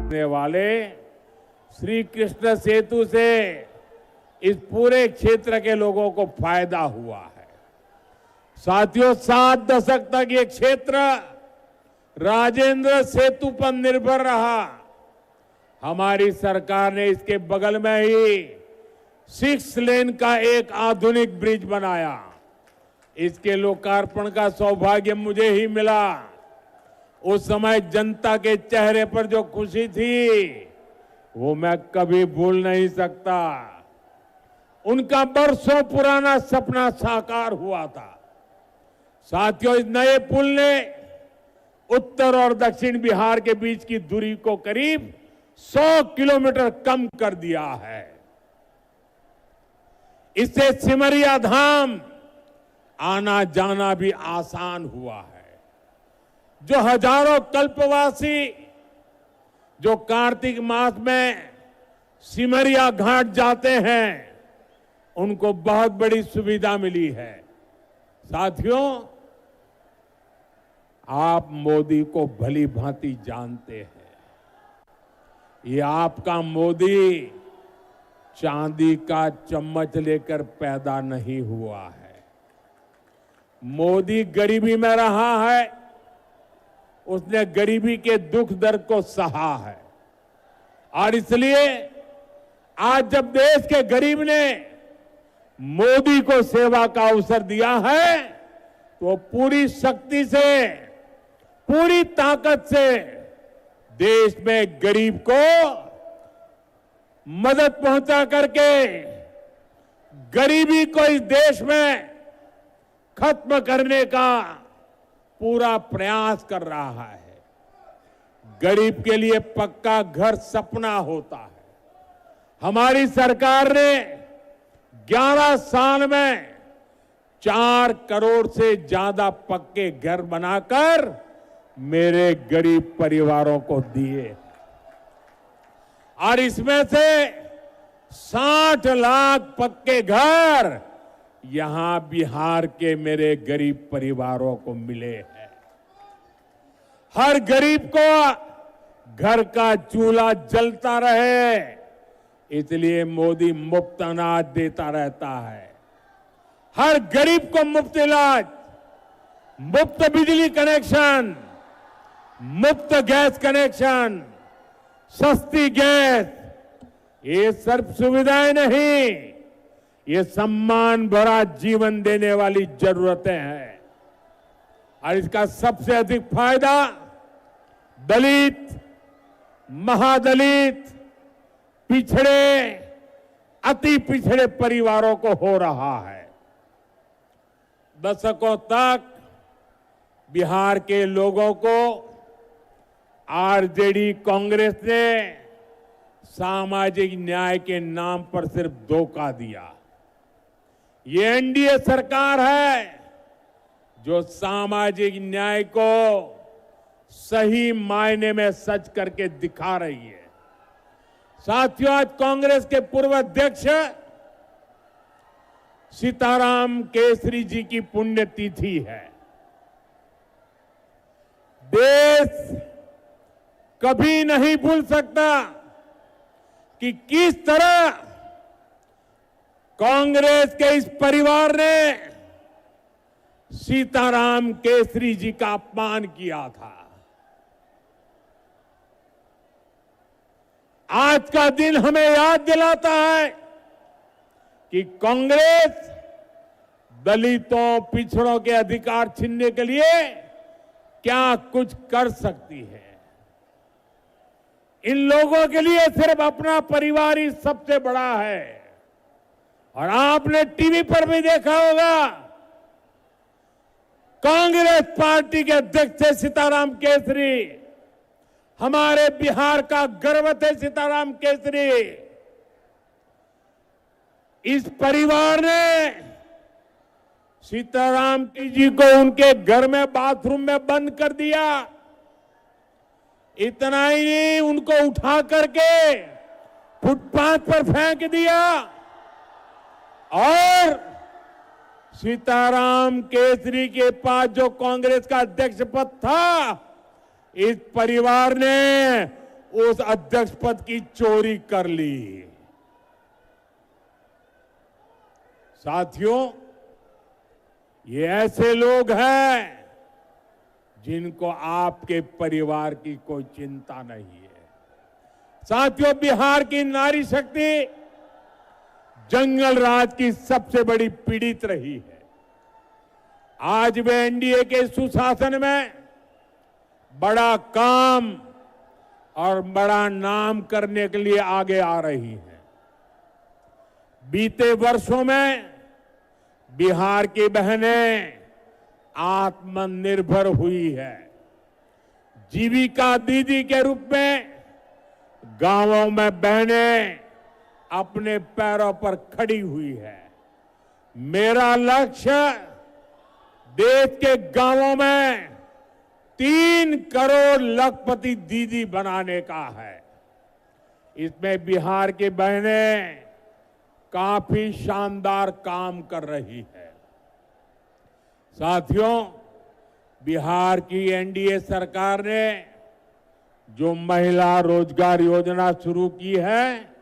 होने वाले श्री कृष्ण सेतु से इस पूरे क्षेत्र के लोगों को फायदा हुआ है। साथियों, 7 दशक तक ये क्षेत्र राजेंद्र सेतु पर निर्भर रहा। हमारी सरकार ने इसके बगल में ही 6 लेन का एक आधुनिक ब्रिज बनाया। इसके लोकार्पण का सौभाग्य मुझे ही मिला। उस समय जनता के चेहरे पर जो खुशी थी वो मैं कभी भूल नहीं सकता। उनका बरसों पुराना सपना साकार हुआ था। साथियों, इस नए पुल ने उत्तर और दक्षिण बिहार के बीच की दूरी को करीब 100 किलोमीटर कम कर दिया है। इससे सिमरिया धाम आना जाना भी आसान हुआ है। जो हजारों कल्पवासी जो कार्तिक मास में सिमरिया घाट जाते हैं, उनको बहुत बड़ी सुविधा मिली है। साथियों, आप मोदी को भली भांति जानते हैं। ये आपका मोदी चांदी का चम्मच लेकर पैदा नहीं हुआ है। मोदी गरीबी में रहा है। उसने गरीबी के दुख दर्द को सहा है और इसलिए आज जब देश के गरीब ने मोदी को सेवा का अवसर दिया है तो पूरी शक्ति से, पूरी ताकत से देश में गरीब को मदद पहुंचा करके गरीबी को इस देश में खत्म करने का पूरा प्रयास कर रहा है। गरीब के लिए पक्का घर सपना होता है। हमारी सरकार ने 11 साल में 4 करोड़ से ज्यादा पक्के घर बनाकर मेरे गरीब परिवारों को दिए और इसमें से 60 लाख पक्के घर यहां बिहार के मेरे गरीब परिवारों को मिले हैं। हर गरीब को घर का चूल्हा जलता रहे, इसलिए मोदी मुफ्त अनाज देता रहता है। हर गरीब को मुफ्त इलाज, मुफ्त बिजली कनेक्शन, मुफ्त गैस कनेक्शन, सस्ती गैस, ये सिर्फ सुविधाएं नहीं, ये सम्मान भरा जीवन देने वाली जरूरतें हैं। और इसका सबसे अधिक फायदा दलित, महादलित, पिछड़े, अति पिछड़े परिवारों को हो रहा है। दशकों तक बिहार के लोगों को आरजेडी कांग्रेस ने सामाजिक न्याय के नाम पर सिर्फ धोखा दिया। ये एनडीए सरकार है जो सामाजिक न्याय को सही मायने में सच करके दिखा रही है। साथियों, आज कांग्रेस के पूर्व अध्यक्ष सीताराम केसरी जी की पुण्यतिथि है। देश कभी नहीं भूल सकता कि किस तरह कांग्रेस के इस परिवार ने सीताराम केसरी जी का अपमान किया था। आज का दिन हमें याद दिलाता है कि कांग्रेस दलितों, पिछड़ों के अधिकार छीनने के लिए क्या कुछ कर सकती है। इन लोगों के लिए सिर्फ अपना परिवार ही सबसे बड़ा है। और आपने टीवी पर भी देखा होगा, कांग्रेस पार्टी के अध्यक्ष थे सीताराम केसरी। हमारे बिहार का गर्व थे सीताराम केसरी। इस परिवार ने सीताराम जी को उनके घर में बाथरूम में बंद कर दिया। इतना ही नहीं, उनको उठा करके फुटपाथ पर फेंक दिया और सीताराम केसरी के पास जो कांग्रेस का अध्यक्ष पद था, इस परिवार ने उस अध्यक्ष पद की चोरी कर ली। साथियों, ये ऐसे लोग हैं जिनको आपके परिवार की कोई चिंता नहीं है। साथियों, बिहार की नारी शक्ति जंगल राज की सबसे बड़ी पीड़ित रही है। आज वे एनडीए के सुशासन में बड़ा काम और बड़ा नाम करने के लिए आगे आ रही है। बीते वर्षों में बिहार की बहनें आत्मनिर्भर हुई है। जीविका दीदी के रूप में गांवों में बहनें अपने पैरों पर खड़ी हुई है। मेरा लक्ष्य देश के गांवों में 3 करोड़ लखपति दीदी बनाने का है। इसमें बिहार की बहनें काफी शानदार काम कर रही है। साथियों, बिहार की एनडीए सरकार ने जो महिला रोजगार योजना शुरू की है,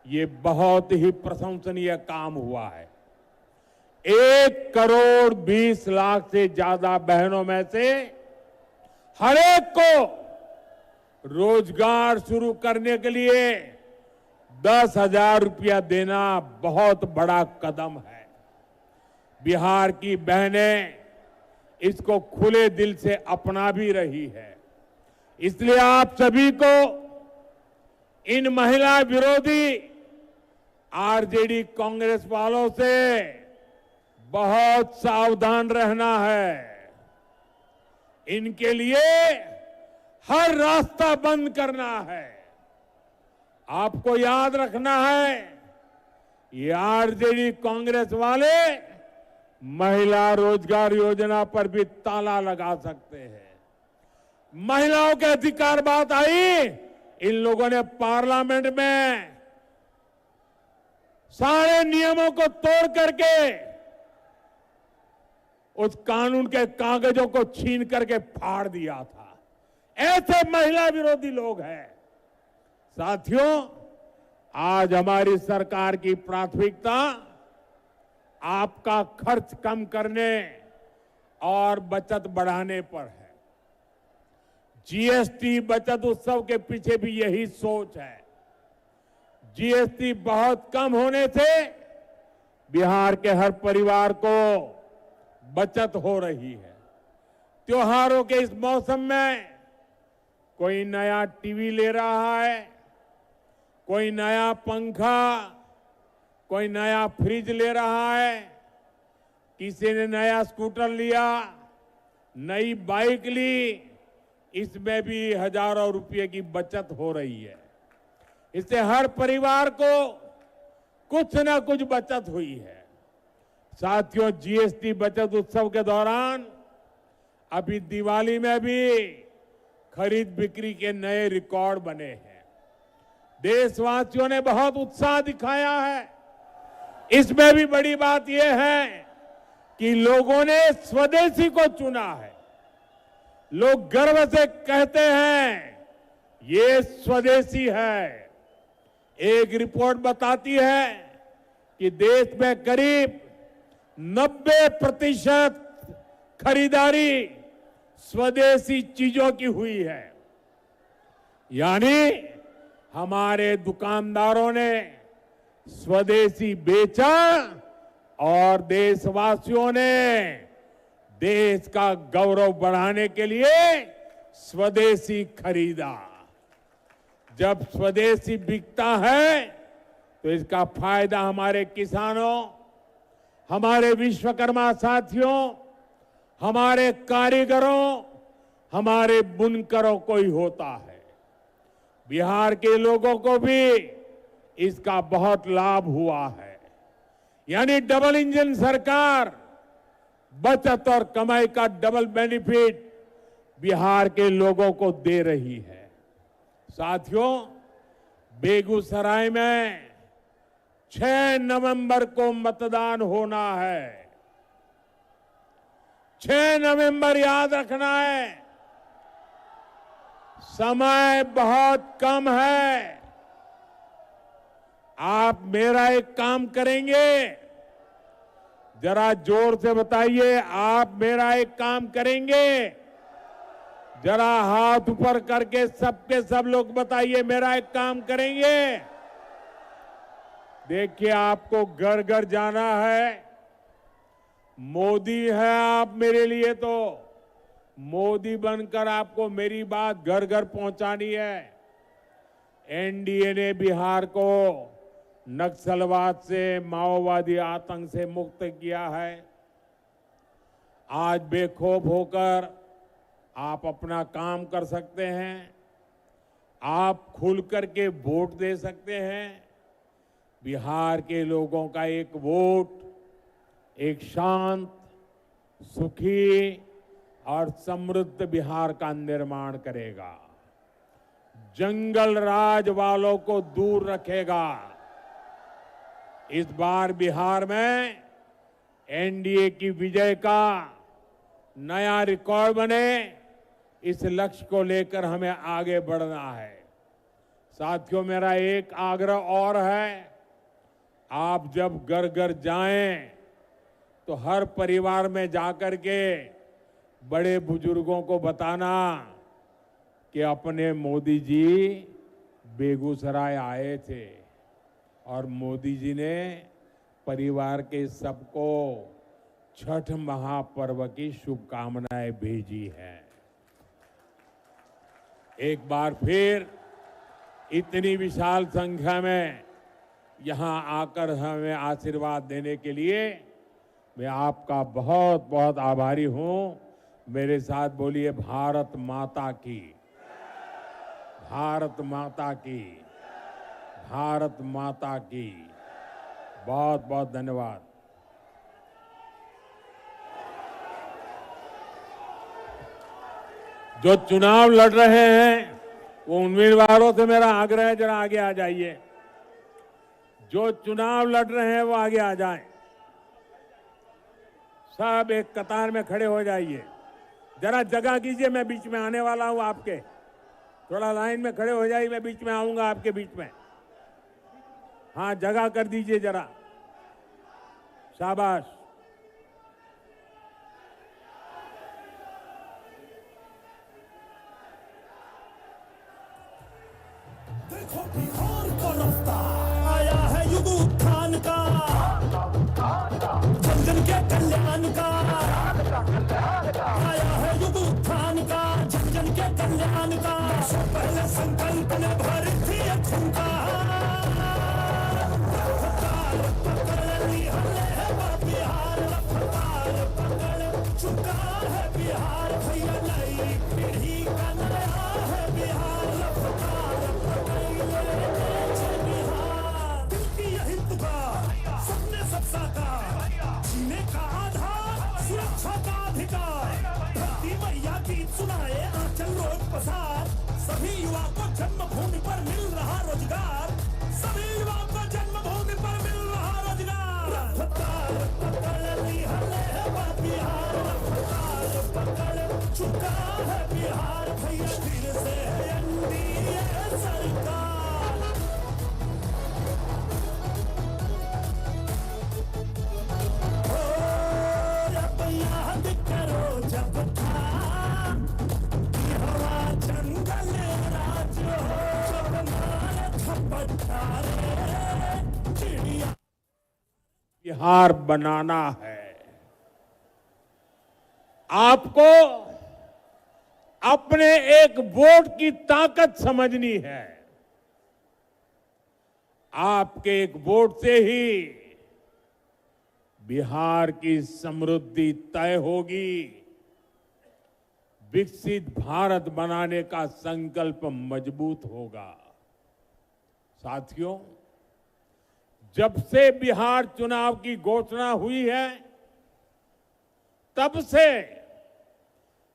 ये बहुत ही प्रशंसनीय काम हुआ है। 1 करोड़ 20 लाख से ज्यादा बहनों में से हर एक को रोजगार शुरू करने के लिए 10,000 रुपया देना बहुत बड़ा कदम है। बिहार की बहनें इसको खुले दिल से अपना भी रही है। इसलिए आप सभी को इन महिला विरोधी आरजेडी कांग्रेस वालों से बहुत सावधान रहना है। इनके लिए हर रास्ता बंद करना है। आपको याद रखना है, ये आरजेडी कांग्रेस वाले महिला रोजगार योजना पर भी ताला लगा सकते हैं। महिलाओं के अधिकार बात आई, इन लोगों ने पार्लियामेंट में सारे नियमों को तोड़ करके उस कानून के कागजों को छीन करके फाड़ दिया था। ऐसे महिला विरोधी लोग हैं। साथियों, आज हमारी सरकार की प्राथमिकता आपका खर्च कम करने और बचत बढ़ाने पर है। जीएसटी बचत उत्सव के पीछे भी यही सोच है। जीएसटी बहुत कम होने से बिहार के हर परिवार को बचत हो रही है। त्योहारों के इस मौसम में कोई नया टीवी ले रहा है, कोई नया पंखा, कोई नया फ्रिज ले रहा है, किसी ने नया स्कूटर लिया, नई बाइक ली। इसमें भी हजारों रुपए की बचत हो रही है। इससे हर परिवार को कुछ न कुछ बचत हुई है। साथियों, जीएसटी बचत उत्सव के दौरान अभी दिवाली में भी खरीद बिक्री के नए रिकॉर्ड बने हैं। देशवासियों ने बहुत उत्साह दिखाया है। इसमें भी बड़ी बात यह है कि लोगों ने स्वदेशी को चुना है। लोग गर्व से कहते हैं ये स्वदेशी है। एक रिपोर्ट बताती है कि देश में करीब 90% खरीदारी स्वदेशी चीजों की हुई है। यानी हमारे दुकानदारों ने स्वदेशी बेचा और देशवासियों ने देश का गौरव बढ़ाने के लिए स्वदेशी खरीदा। जब स्वदेशी बिकता है तो इसका फायदा हमारे किसानों, हमारे विश्वकर्मा साथियों, हमारे कारीगरों, हमारे बुनकरों को ही होता है। बिहार के लोगों को भी इसका बहुत लाभ हुआ है। यानी डबल इंजन सरकार बचत और कमाई का डबल बेनिफिट बिहार के लोगों को दे रही है। साथियों, बेगूसराय में 6 नवंबर को मतदान होना है। 6 नवंबर याद रखना है। समय बहुत कम है। आप मेरा एक काम करेंगे, जरा जोर से बताइए, आप मेरा एक काम करेंगे? जरा हाथ ऊपर करके सबके सब लोग बताइए, मेरा एक काम करेंगे? देखिए, आपको घर घर जाना है। मोदी है आप मेरे लिए, तो मोदी बनकर आपको मेरी बात घर घर पहुंचानी है। एनडीए ने बिहार को नक्सलवाद से, माओवादी आतंक से मुक्त किया है। आज बेखौफ होकर आप अपना काम कर सकते हैं। आप खुल करके वोट दे सकते हैं। बिहार के लोगों का एक वोट एक शांत, सुखी और समृद्ध बिहार का निर्माण करेगा। जंगल राज वालों को दूर रखेगा। इस बार बिहार में एनडीए की विजय का नया रिकॉर्ड बने, इस लक्ष्य को लेकर हमें आगे बढ़ना है। साथियों, मेरा एक आग्रह और है, आप जब घर घर जाएं तो हर परिवार में जाकर के बड़े बुजुर्गों को बताना कि अपने मोदी जी बेगूसराय आए थे और मोदी जी ने परिवार के सबको छठ महापर्व की शुभकामनाएं भेजी हैं। एक बार फिर इतनी विशाल संख्या में यहां आकर हमें आशीर्वाद देने के लिए मैं आपका बहुत बहुत आभारी हूं। मेरे साथ बोलिए, भारत माता की, भारत माता की, भारत माता की। बहुत बहुत धन्यवाद। जो चुनाव लड़ रहे हैं वो उम्मीदवारों से मेरा आग्रह है, जरा आगे आ जाइए। जो चुनाव लड़ रहे हैं वो आगे आ जाएं। सब एक कतार में खड़े हो जाइए। जरा जगह कीजिए, मैं बीच में आने वाला हूं आपके। थोड़ा लाइन में खड़े हो जाइए, मैं बीच में आऊंगा आपके बीच में। हाँ, जगह कर दीजिए जरा। शाबाश। देखो बिहार का रास्ता आया है युग उत्थान का, जन जन के कल्याण का। आया है युग उत्थान का, जन जन के कल्याण का। पहले संकल्प ने भर थी खूंखार, पकड़ ली हमने बिहार, रफ्तार पकड़ चुका है बिहार। भैया नई पीढ़ी का नया है बिहार, रफ्तार दिल की यही पुकार, सबने सब साकार, जीने का आधार, सुरक्षा का अधिकार। धरती मैया गीत सुनाए, आंचल रोज पसार। सभी युवा को जन्मभूमि पर मिल रहा रोजगार, सभी युवा को जन्मभूमि पर मिल रहा रोजगार। रफ्तार पकड़ ली हमने बिहार, रफ्तार पकड़ चुका है बिहार। भैया फिर से एनडीए सरकार। याद करो जब था हवा जंगल राज हो, जब मारा था पठारे चिड़िया। बिहार बनाना है। आपको अपने एक वोट की ताकत समझनी है। आपके एक वोट से ही बिहार की समृद्धि तय होगी। विकसित भारत बनाने का संकल्प मजबूत होगा। साथियों, जब से बिहार चुनाव की घोषणा हुई है, तब से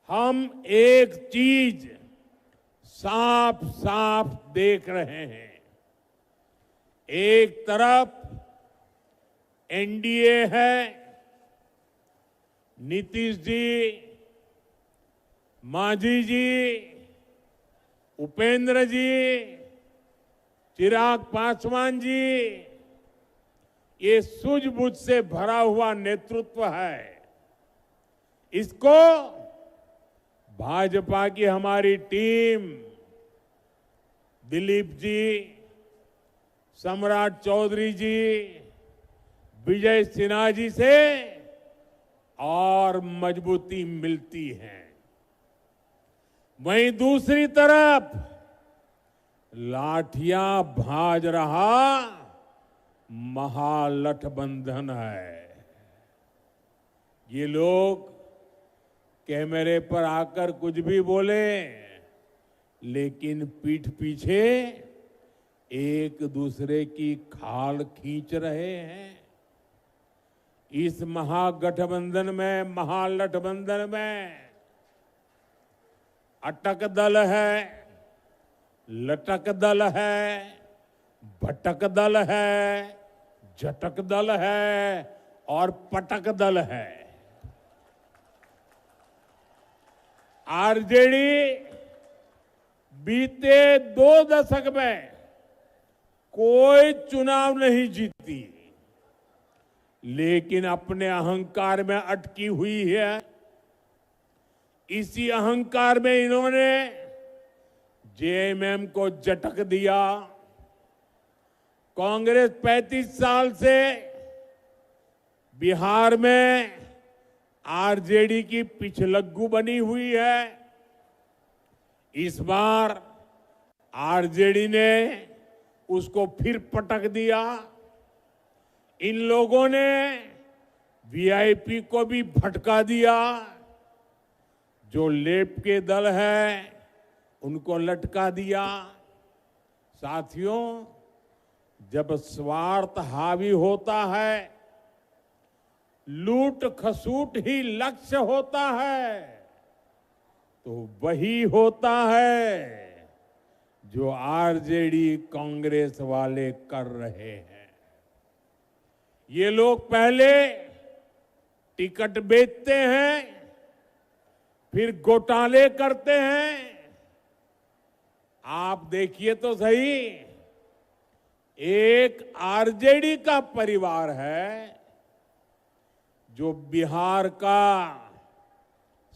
हम एक चीज साफ साफ देख रहे हैं। एक तरफ एनडीए है, नीतीश जी, मांझी जी उपेंद्र जी, चिराग पासवान जी, ये सूझबूझ से भरा हुआ नेतृत्व है। इसको भाजपा की हमारी टीम, दिलीप जी, सम्राट चौधरी जी, विजय सिन्हा जी से और मजबूती मिलती है। वहीं दूसरी तरफ लाठियां भाज रहा महागठबंधन है। ये लोग कैमरे पर आकर कुछ भी बोले, लेकिन पीठ पीछे एक दूसरे की खाल खींच रहे हैं। इस महागठबंधन में, महागठबंधन में अटक दल है, लटक दल है, भटक दल है, झटक दल है और पटक दल है। आरजेडी बीते 2 दशक में कोई चुनाव नहीं जीती, लेकिन अपने अहंकार में अटकी हुई है। इसी अहंकार में इन्होंने जेएमएम को झटक दिया। कांग्रेस 35 साल से बिहार में आरजेडी की पिछलग्गू बनी हुई है। इस बार आरजेडी ने उसको फिर पटक दिया। इन लोगों ने वीआईपी को भी भटका दिया। जो लेप के दल है उनको लटका दिया। साथियों, जब स्वार्थ हावी होता है, लूट खसूट ही लक्ष्य होता है, तो वही होता है जो आरजेडी कांग्रेस वाले कर रहे हैं। ये लोग पहले टिकट बेचते हैं, फिर घोटाले करते हैं। आप देखिए तो सही, एक आरजेडी का परिवार है जो बिहार का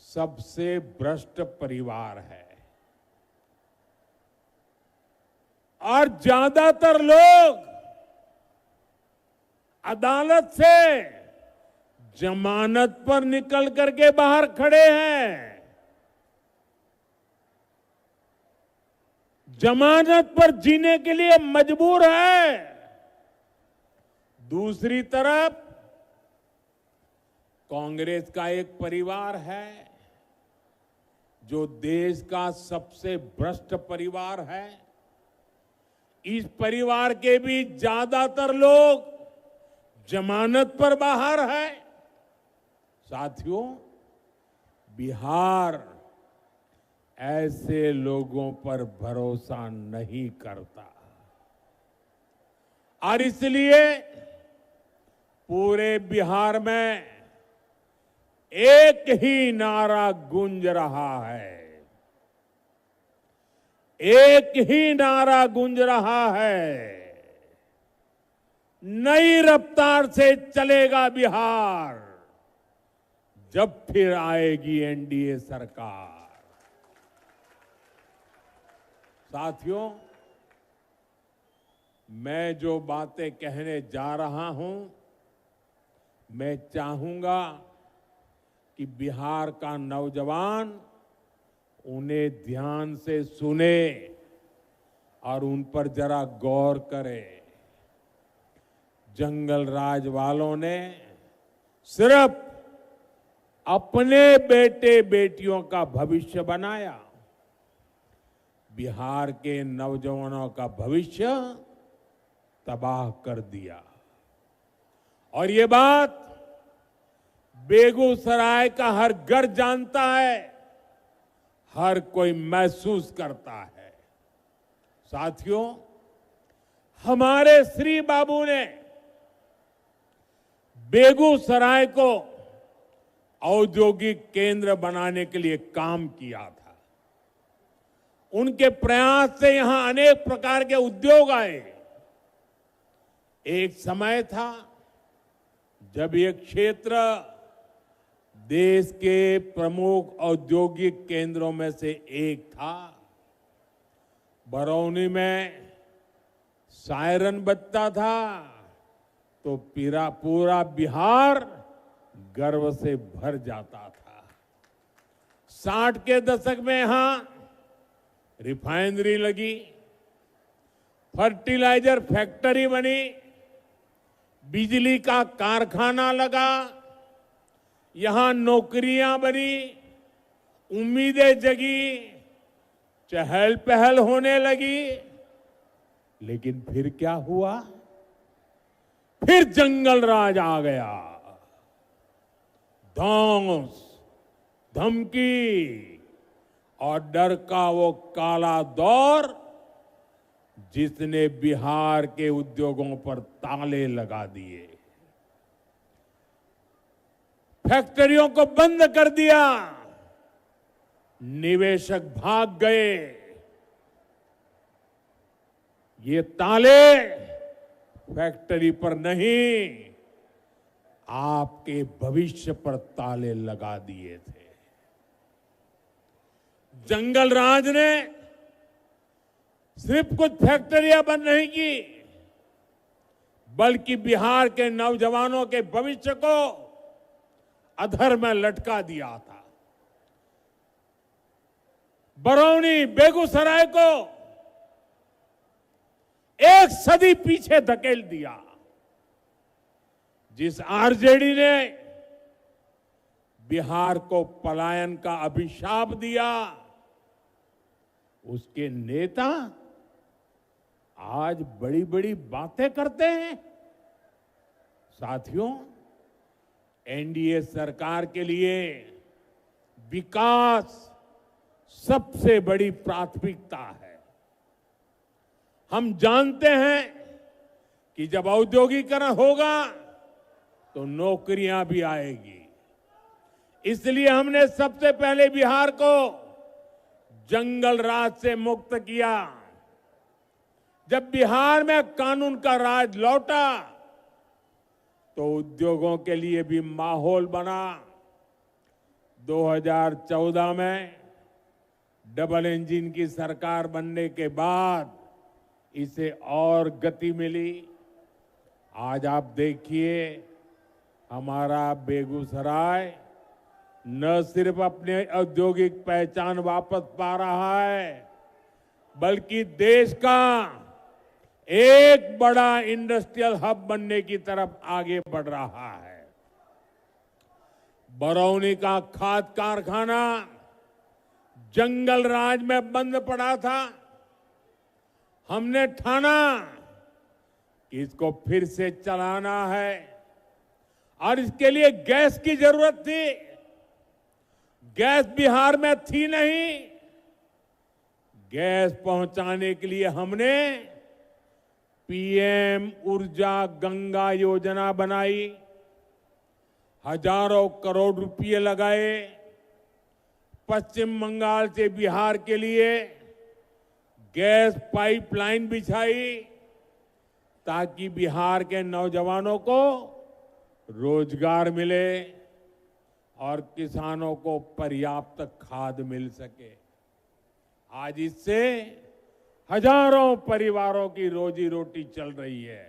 सबसे भ्रष्ट परिवार है, और ज्यादातर लोग अदालत से जमानत पर निकल करके बाहर खड़े हैं। जमानत पर जीने के लिए मजबूर है। दूसरी तरफ कांग्रेस का एक परिवार है जो देश का सबसे भ्रष्ट परिवार है। इस परिवार के भी ज्यादातर लोग जमानत पर बाहर है। साथियों, बिहार ऐसे लोगों पर भरोसा नहीं करता, और इसलिए पूरे बिहार में एक ही नारा गूंज रहा है, एक ही नारा गूंज रहा है, नई रफ्तार से चलेगा बिहार जब फिर आएगी एनडीए सरकार। साथियों, मैं जो बातें कहने जा रहा हूं, मैं चाहूंगा कि बिहार का नौजवान उन्हें ध्यान से सुने और उन पर जरा गौर करे। जंगल राज वालों ने सिर्फ अपने बेटे बेटियों का भविष्य बनाया, बिहार के नौजवानों का भविष्य तबाह कर दिया। और ये बात बेगूसराय का हर घर जानता है, हर कोई महसूस करता है। साथियों, हमारे श्री बाबू ने बेगूसराय को औद्योगिक केंद्र बनाने के लिए काम किया था, उनके प्रयास से यहां अनेक प्रकार के उद्योग आए। एक समय था जब ये क्षेत्र देश के प्रमुख औद्योगिक केंद्रों में से एक था। बरौनी में सायरन बजता था तो पूरा बिहार गर्व से भर जाता था। 60 के दशक में यहां रिफाइनरी लगी, फर्टिलाइजर फैक्ट्री बनी, बिजली का कारखाना लगा, यहां नौकरियां बनी, उम्मीदें जगी, चहल पहल होने लगी। लेकिन फिर क्या हुआ? फिर जंगल राज आ गया। धौंस, धमकी और डर का वो काला दौर जिसने बिहार के उद्योगों पर ताले लगा दिए, फैक्ट्रियों को बंद कर दिया, निवेशक भाग गए। ये ताले फैक्ट्री पर नहीं, आपके भविष्य पर ताले लगा दिए थे। जंगल राज ने सिर्फ कुछ फैक्ट्रियां बंद नहीं की, बल्कि बिहार के नौजवानों के भविष्य को अधर में लटका दिया था। बरौनी, बेगूसराय को एक सदी पीछे धकेल दिया। जिस आरजेडी ने बिहार को पलायन का अभिशाप दिया, उसके नेता आज बड़ी बड़ी बातें करते हैं। साथियों, एनडीए सरकार के लिए विकास सबसे बड़ी प्राथमिकता है। हम जानते हैं कि जब औद्योगिकरण होगा तो नौकरियां भी आएगी। इसलिए हमने सबसे पहले बिहार को जंगल राज से मुक्त किया। जब बिहार में कानून का राज लौटा तो उद्योगों के लिए भी माहौल बना। 2014 में डबल इंजन की सरकार बनने के बाद इसे और गति मिली। आज आप देखिए, हमारा बेगूसराय न सिर्फ अपने औद्योगिक पहचान वापस पा रहा है, बल्कि देश का एक बड़ा इंडस्ट्रियल हब बनने की तरफ आगे बढ़ रहा है। बरौनी का खाद कारखाना जंगल राज में बंद पड़ा था। हमने ठाना कि इसको फिर से चलाना है और इसके लिए गैस की जरूरत थी। गैस बिहार में थी नहीं। गैस पहुंचाने के लिए हमने पीएम ऊर्जा गंगा योजना बनाई, हजारों करोड़ रुपए लगाए। पश्चिम बंगाल से बिहार के लिए गैस पाइपलाइन बिछाई ताकि बिहार के नौजवानों को रोजगार मिले और किसानों को पर्याप्त खाद मिल सके। आज इससे हजारों परिवारों की रोजी रोटी चल रही है।